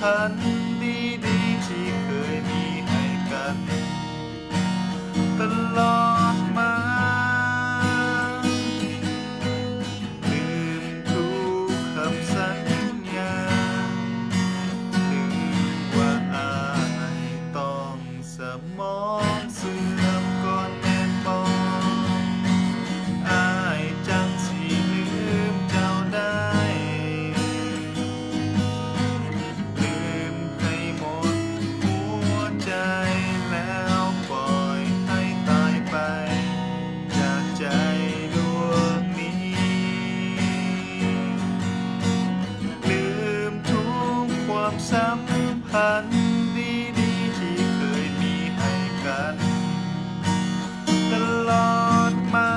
พันธ์ดีๆที่เคยมีให้กันตลอดมาลืมทุกคำสัญญาถึงว่าอายต้องสมองเสื่อมก่อนแม่นบ่อายจังสิลืมเจ้าได้ลืมให้หมดหัวใจแล้วปล่อยให้ตายไปจากใจดวงนี้ลืมทุกความสัมพันธ์ดีๆที่เคยมีให้กันตลอดมา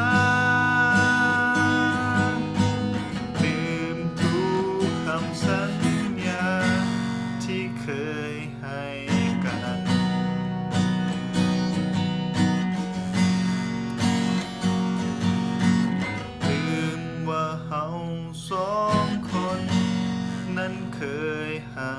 ลืมทุกคำสัญญาที่เคยให้กันลืมว่าเฮาสองคนนั้นเคยหา